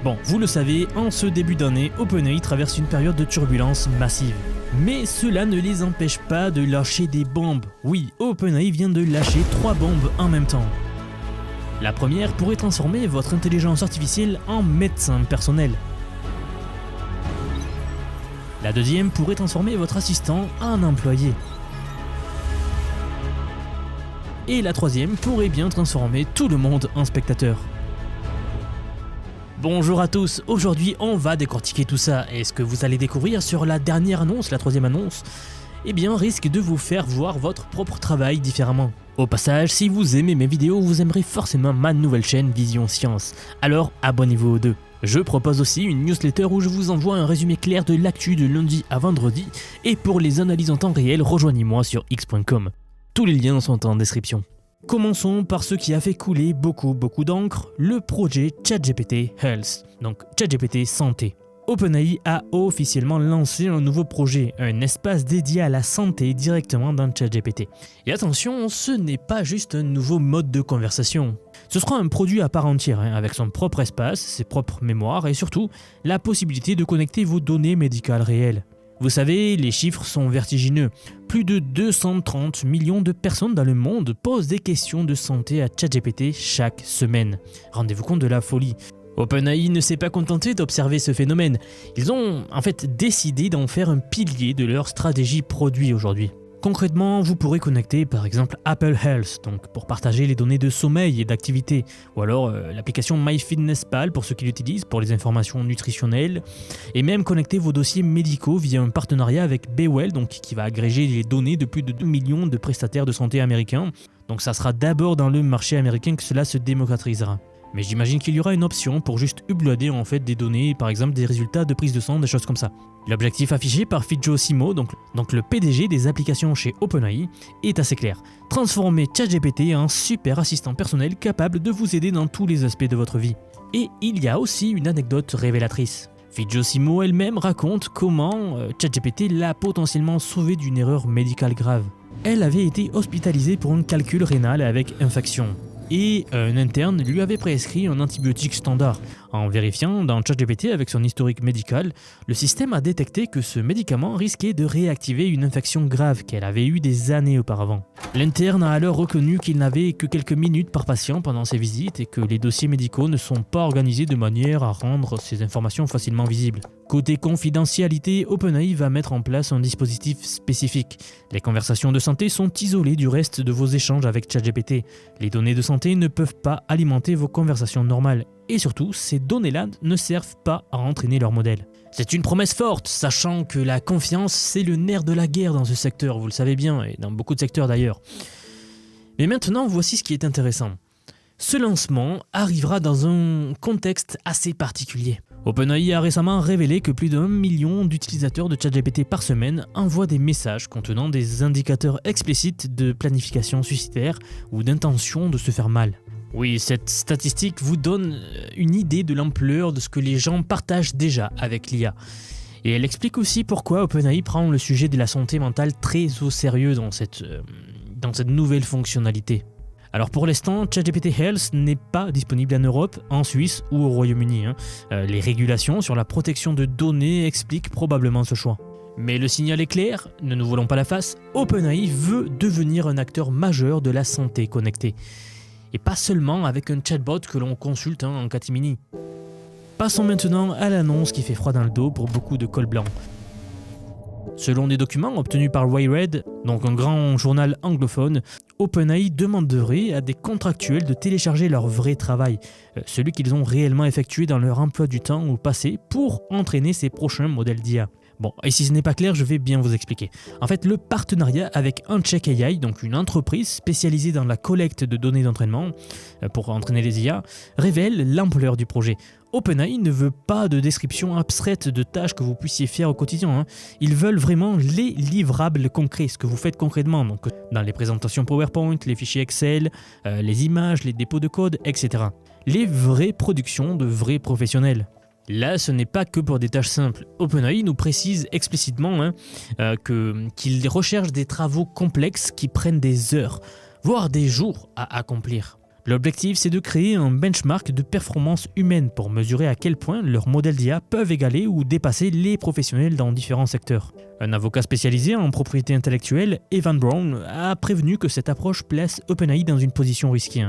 Bon, vous le savez, en ce début d'année, OpenAI traverse une période de turbulence massive. Mais cela ne les empêche pas de lâcher des bombes. Oui, OpenAI vient de lâcher 3 bombes en même temps. La première pourrait transformer votre intelligence artificielle en médecin personnel. La deuxième pourrait transformer votre assistant en employé. Et la troisième pourrait bien transformer tout le monde en spectateur. Bonjour à tous, aujourd'hui on va décortiquer tout ça et ce que vous allez découvrir sur la dernière annonce, la troisième annonce, eh bien risque de vous faire voir votre propre travail différemment. Au passage, si vous aimez mes vidéos, vous aimerez forcément ma nouvelle chaîne Vision Science, alors abonnez-vous aux deux. Je propose aussi une newsletter où je vous envoie un résumé clair de l'actu de lundi à vendredi et pour les analyses en temps réel, rejoignez-moi sur x.com. Tous les liens sont en description. Commençons par ce qui a fait couler beaucoup d'encre, le projet ChatGPT Health, donc ChatGPT Santé. OpenAI a officiellement lancé un nouveau projet, un espace dédié à la santé directement dans ChatGPT. Et attention, ce n'est pas juste un nouveau mode de conversation. Ce sera un produit à part entière, avec son propre espace, ses propres mémoires et surtout la possibilité de connecter vos données médicales réelles. Vous savez, les chiffres sont vertigineux. Plus de 230 millions de personnes dans le monde posent des questions de santé à ChatGPT chaque semaine. Rendez-vous compte de la folie. OpenAI ne s'est pas contenté d'observer ce phénomène. Ils ont en fait décidé d'en faire un pilier de leur stratégie produit aujourd'hui. Concrètement, vous pourrez connecter par exemple Apple Health donc pour partager les données de sommeil et d'activité, ou alors l'application MyFitnessPal pour ceux qui l'utilisent pour les informations nutritionnelles, et même connecter vos dossiers médicaux via un partenariat avec BayWell donc qui va agréger les données de plus de 2 millions de prestataires de santé américains. Donc ça sera d'abord dans le marché américain que cela se démocratisera. Mais j'imagine qu'il y aura une option pour juste uploader en fait des données, par exemple des résultats de prise de sang, des choses comme ça. L'objectif affiché par Fidjo Simo, donc le PDG des applications chez OpenAI, est assez clair. Transformer ChatGPT en super assistant personnel capable de vous aider dans tous les aspects de votre vie. Et il y a aussi une anecdote révélatrice. Fidjo Simo elle-même raconte comment ChatGPT l'a potentiellement sauvée d'une erreur médicale grave. Elle avait été hospitalisée pour un calcul rénal avec infection. Et un interne lui avait prescrit un antibiotique standard. En vérifiant dans ChatGPT avec son historique médical, le système a détecté que ce médicament risquait de réactiver une infection grave qu'elle avait eue des années auparavant. L'interne a alors reconnu qu'il n'avait que quelques minutes par patient pendant ses visites et que les dossiers médicaux ne sont pas organisés de manière à rendre ces informations facilement visibles. Côté confidentialité, OpenAI va mettre en place un dispositif spécifique. Les conversations de santé sont isolées du reste de vos échanges avec ChatGPT. Les données de santé ne peuvent pas alimenter vos conversations normales. Et surtout, ces données-là ne servent pas à entraîner leur modèle. C'est une promesse forte, sachant que la confiance, c'est le nerf de la guerre dans ce secteur, vous le savez bien, et dans beaucoup de secteurs d'ailleurs. Mais maintenant, voici ce qui est intéressant. Ce lancement arrivera dans un contexte assez particulier. OpenAI a récemment révélé que plus d'1 million d'utilisateurs de ChatGPT par semaine envoient des messages contenant des indicateurs explicites de planification suicidaire ou d'intention de se faire mal. Oui, cette statistique vous donne une idée de l'ampleur de ce que les gens partagent déjà avec l'IA. Et elle explique aussi pourquoi OpenAI prend le sujet de la santé mentale très au sérieux dans cette nouvelle fonctionnalité. Alors pour l'instant, ChatGPT Health n'est pas disponible en Europe, en Suisse ou au Royaume-Uni. Les régulations sur la protection de données expliquent probablement ce choix. Mais le signal est clair, ne nous voilons pas la face, OpenAI veut devenir un acteur majeur de la santé connectée. Et pas seulement avec un chatbot que l'on consulte en catimini. Passons maintenant à l'annonce qui fait froid dans le dos pour beaucoup de cols blancs. Selon des documents obtenus par Wired, donc un grand journal anglophone, OpenAI demanderait à des contractuels de télécharger leur vrai travail, celui qu'ils ont réellement effectué dans leur emploi du temps au passé pour entraîner ces prochains modèles d'IA. Bon, et si ce n'est pas clair, je vais bien vous expliquer. En fait, le partenariat avec Uncheck AI, donc une entreprise spécialisée dans la collecte de données d'entraînement pour entraîner les IA, révèle l'ampleur du projet. OpenAI ne veut pas de description abstraite de tâches que vous puissiez faire au quotidien. Ils veulent vraiment les livrables concrets, ce que vous faites concrètement, donc dans les présentations PowerPoint, les fichiers Excel, les images, les dépôts de code, etc. Les vraies productions de vrais professionnels. Là, ce n'est pas que pour des tâches simples. OpenAI nous précise explicitement qu'ils recherchent des travaux complexes qui prennent des heures, voire des jours à accomplir. L'objectif, c'est de créer un benchmark de performance humaine pour mesurer à quel point leurs modèles d'IA peuvent égaler ou dépasser les professionnels dans différents secteurs. Un avocat spécialisé en propriété intellectuelle, Evan Brown, a prévenu que cette approche place OpenAI dans une position risquée.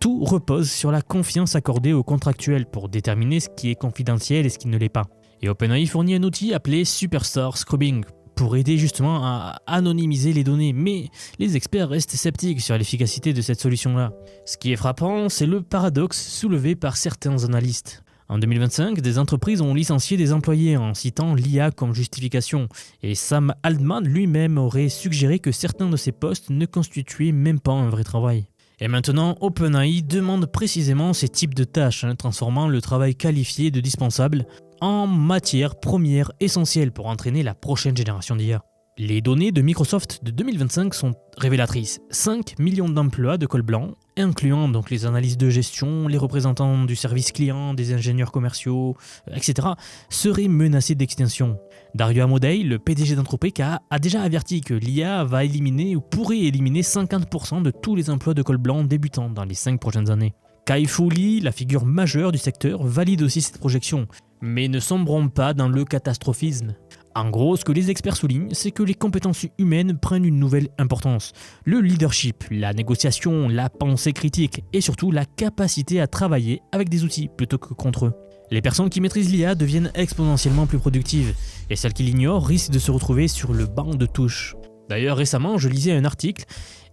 Tout repose sur la confiance accordée aux contractuels pour déterminer ce qui est confidentiel et ce qui ne l'est pas. Et OpenAI fournit un outil appelé Superstore Scrubbing pour aider justement à anonymiser les données, mais les experts restent sceptiques sur l'efficacité de cette solution-là. Ce qui est frappant, c'est le paradoxe soulevé par certains analystes. En 2025, des entreprises ont licencié des employés en citant l'IA comme justification, et Sam Altman lui-même aurait suggéré que certains de ces postes ne constituaient même pas un vrai travail. Et maintenant, OpenAI demande précisément ces types de tâches, transformant le travail qualifié de dispensable en matière première essentielle pour entraîner la prochaine génération d'IA. Les données de Microsoft de 2025 sont révélatrices. 5 millions d'emplois de col blanc, incluant donc les analystes de gestion, les représentants du service client, des ingénieurs commerciaux, etc., seraient menacés d'extinction. Dario Amodei, le PDG d'Anthropic, a déjà averti que l'IA va éliminer ou pourrait éliminer 50% de tous les emplois de col blanc débutants dans les 5 prochaines années. Kai-Fu Lee, la figure majeure du secteur, valide aussi cette projection, mais ne sombrons pas dans le catastrophisme. En gros, ce que les experts soulignent, c'est que les compétences humaines prennent une nouvelle importance. Le leadership, la négociation, la pensée critique et surtout la capacité à travailler avec des outils plutôt que contre eux. Les personnes qui maîtrisent l'IA deviennent exponentiellement plus productives et celles qui l'ignorent risquent de se retrouver sur le banc de touche. D'ailleurs, récemment, je lisais un article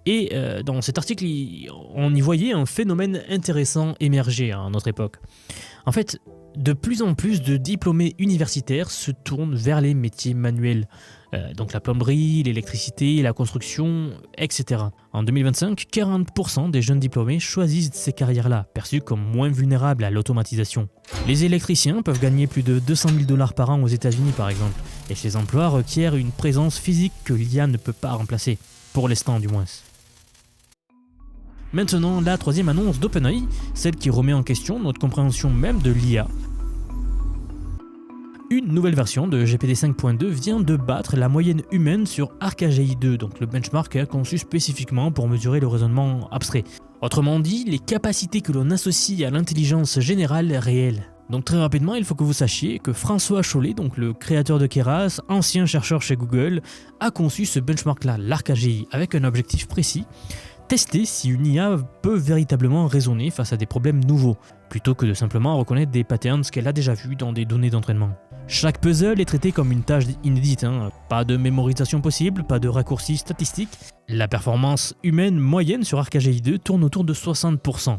et dans cet article, on y voyait un phénomène intéressant émerger à notre époque. En fait, de plus en plus de diplômés universitaires se tournent vers les métiers manuels, donc la plomberie, l'électricité, la construction, etc. En 2025, 40% des jeunes diplômés choisissent ces carrières-là, perçues comme moins vulnérables à l'automatisation. Les électriciens peuvent gagner plus de 200 000 $ par an aux États-Unis par exemple, et ces emplois requièrent une présence physique que l'IA ne peut pas remplacer, pour l'instant du moins. Maintenant, la troisième annonce d'OpenAI, celle qui remet en question notre compréhension même de l'IA. Une nouvelle version de GPT 5.2 vient de battre la moyenne humaine sur ArcAGI 2, donc le benchmark conçu spécifiquement pour mesurer le raisonnement abstrait. Autrement dit, les capacités que l'on associe à l'intelligence générale réelle. Donc très rapidement, il faut que vous sachiez que François Chollet, donc le créateur de Keras, ancien chercheur chez Google, a conçu ce benchmark-là, l'ArcAGI, avec un objectif précis: tester si une IA peut véritablement raisonner face à des problèmes nouveaux, plutôt que de simplement reconnaître des patterns qu'elle a déjà vus dans des données d'entraînement. Chaque puzzle est traité comme une tâche inédite, pas de mémorisation possible, pas de raccourcis statistiques. La performance humaine moyenne sur ArcAGI 2 tourne autour de 60%.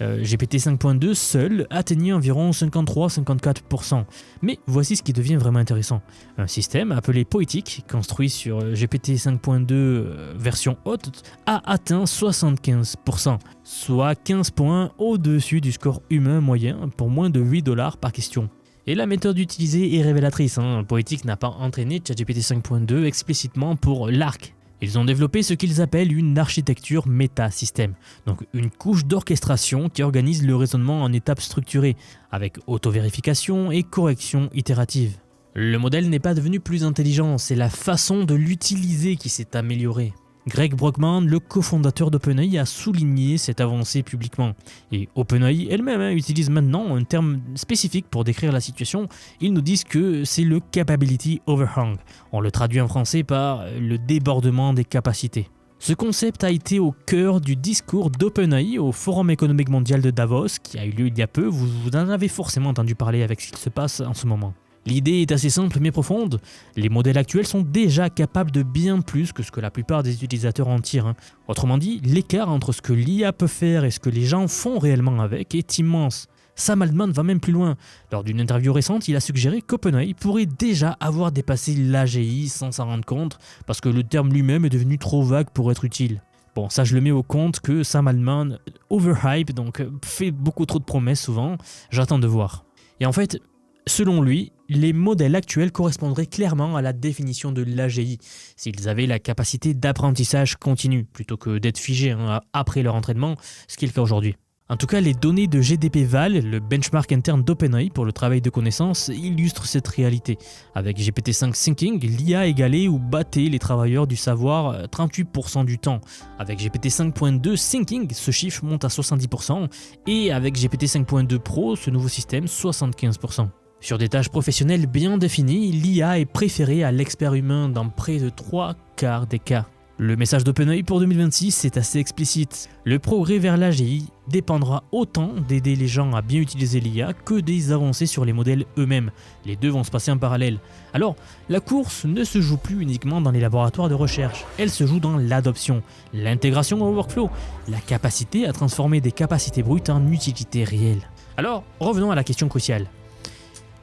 GPT 5.2 seul atteignait environ 53-54%. Mais voici ce qui devient vraiment intéressant. Un système appelé Poetic, construit sur GPT 5.2 version haute, a atteint 75%, soit 15 points au-dessus du score humain moyen pour moins de 8 $ par question. Et la méthode utilisée est révélatrice. Poetic n'a pas entraîné ChatGPT 5.2 explicitement pour l'ARC. Ils ont développé ce qu'ils appellent une architecture méta-système, donc une couche d'orchestration qui organise le raisonnement en étapes structurées, avec auto-vérification et correction itérative. Le modèle n'est pas devenu plus intelligent, c'est la façon de l'utiliser qui s'est améliorée. Greg Brockman, le cofondateur d'OpenAI, a souligné cette avancée publiquement. Et OpenAI elle-même utilise maintenant un terme spécifique pour décrire la situation. Ils nous disent que c'est le Capability Overhang. On le traduit en français par le débordement des capacités. Ce concept a été au cœur du discours d'OpenAI au Forum économique mondial de Davos, qui a eu lieu il y a peu. Vous en avez forcément entendu parler avec ce qui se passe en ce moment. L'idée est assez simple mais profonde. Les modèles actuels sont déjà capables de bien plus que ce que la plupart des utilisateurs en tirent. Autrement dit, l'écart entre ce que l'IA peut faire et ce que les gens font réellement avec est immense. Sam Altman va même plus loin. Lors d'une interview récente, il a suggéré qu'OpenAI pourrait déjà avoir dépassé l'AGI sans s'en rendre compte, parce que le terme lui-même est devenu trop vague pour être utile. Bon, ça je le mets au compte que Sam Altman overhype, donc fait beaucoup trop de promesses souvent. J'attends de voir. Et en fait, selon lui, les modèles actuels correspondraient clairement à la définition de l'AGI, s'ils avaient la capacité d'apprentissage continu, plutôt que d'être figés après leur entraînement, ce qui est le cas aujourd'hui. En tout cas, les données de GDP-Val, le benchmark interne d'OpenAI pour le travail de connaissance, illustrent cette réalité. Avec GPT-5 Thinking, l'IA égalait ou battait les travailleurs du savoir 38% du temps. Avec GPT 5.2 Thinking, ce chiffre monte à 70%, et avec GPT 5.2 Pro, ce nouveau système, 75%. Sur des tâches professionnelles bien définies, l'IA est préférée à l'expert humain dans près de 3/4 des cas. Le message d'OpenAI pour 2026 est assez explicite. Le progrès vers l'AGI dépendra autant d'aider les gens à bien utiliser l'IA que des avancées sur les modèles eux-mêmes. Les deux vont se passer en parallèle. Alors, la course ne se joue plus uniquement dans les laboratoires de recherche, elle se joue dans l'adoption, l'intégration au workflow, la capacité à transformer des capacités brutes en utilité réelle. Alors, revenons à la question cruciale.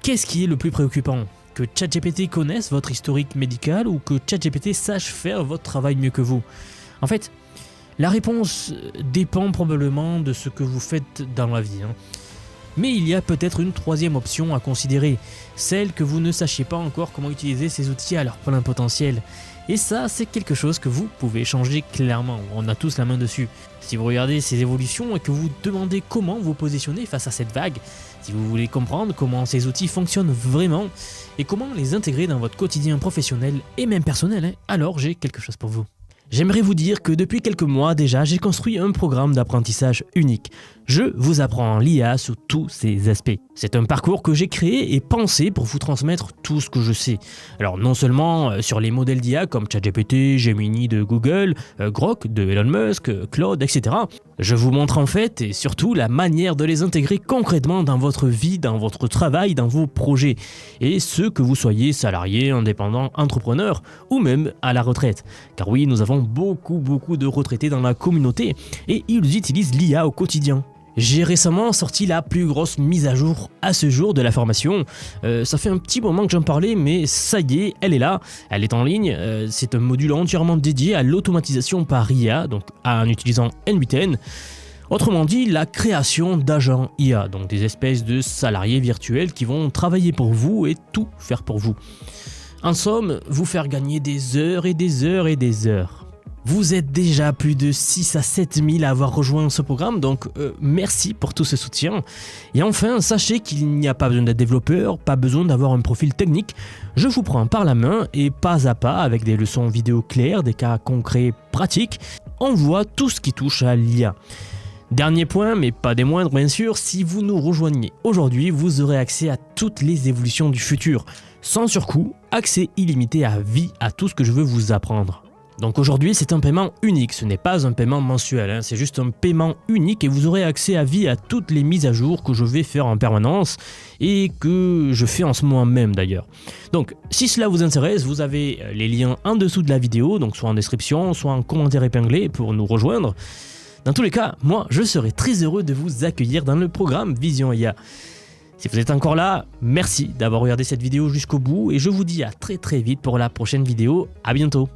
Qu'est-ce qui est le plus préoccupant ? Que ChatGPT connaisse votre historique médical ou que ChatGPT sache faire votre travail mieux que vous? En fait, la réponse dépend probablement de ce que vous faites dans la vie. Mais il y a peut-être une troisième option à considérer, celle que vous ne sachiez pas encore comment utiliser ces outils à leur plein potentiel. Et ça, c'est quelque chose que vous pouvez changer clairement, on a tous la main dessus. Si vous regardez ces évolutions et que vous vous demandez comment vous positionner face à cette vague, si vous voulez comprendre comment ces outils fonctionnent vraiment et comment les intégrer dans votre quotidien professionnel et même personnel, alors j'ai quelque chose pour vous. J'aimerais vous dire que depuis quelques mois déjà, j'ai construit un programme d'apprentissage unique. Je vous apprends l'IA sous tous ses aspects. C'est un parcours que j'ai créé et pensé pour vous transmettre tout ce que je sais. Alors non seulement sur les modèles d'IA comme ChatGPT, Gemini de Google, Grok de Elon Musk, Claude, etc. Je vous montre en fait et surtout la manière de les intégrer concrètement dans votre vie, dans votre travail, dans vos projets. Et ce que vous soyez salarié, indépendant, entrepreneur ou même à la retraite. Car oui, nous avons beaucoup de retraités dans la communauté et ils utilisent l'IA au quotidien. J'ai récemment sorti la plus grosse mise à jour à ce jour de la formation. Ça fait un petit moment que j'en parlais, mais ça y est, elle est là, elle est en ligne. C'est un module entièrement dédié à l'automatisation par IA, donc en utilisant N8N. Autrement dit, la création d'agents IA, donc des espèces de salariés virtuels qui vont travailler pour vous et tout faire pour vous. En somme, vous faire gagner des heures et des heures et des heures. Vous êtes déjà plus de 6 à 7 000 à avoir rejoint ce programme, donc merci pour tout ce soutien. Et enfin, sachez qu'il n'y a pas besoin d'être développeur, pas besoin d'avoir un profil technique. Je vous prends par la main et pas à pas, avec des leçons vidéo claires, des cas concrets pratiques, on voit tout ce qui touche à l'IA. Dernier point, mais pas des moindres bien sûr, si vous nous rejoignez aujourd'hui, vous aurez accès à toutes les évolutions du futur. Sans surcoût, accès illimité à vie à tout ce que je veux vous apprendre. Donc aujourd'hui, c'est un paiement unique, ce n'est pas un paiement mensuel, c'est juste un paiement unique et vous aurez accès à vie à toutes les mises à jour que je vais faire en permanence et que je fais en ce moment même d'ailleurs. Donc si cela vous intéresse, vous avez les liens en dessous de la vidéo, donc soit en description, soit en commentaire épinglé pour nous rejoindre. Dans tous les cas, moi je serai très heureux de vous accueillir dans le programme Vision IA. Si vous êtes encore là, merci d'avoir regardé cette vidéo jusqu'au bout et je vous dis à très vite pour la prochaine vidéo. À bientôt.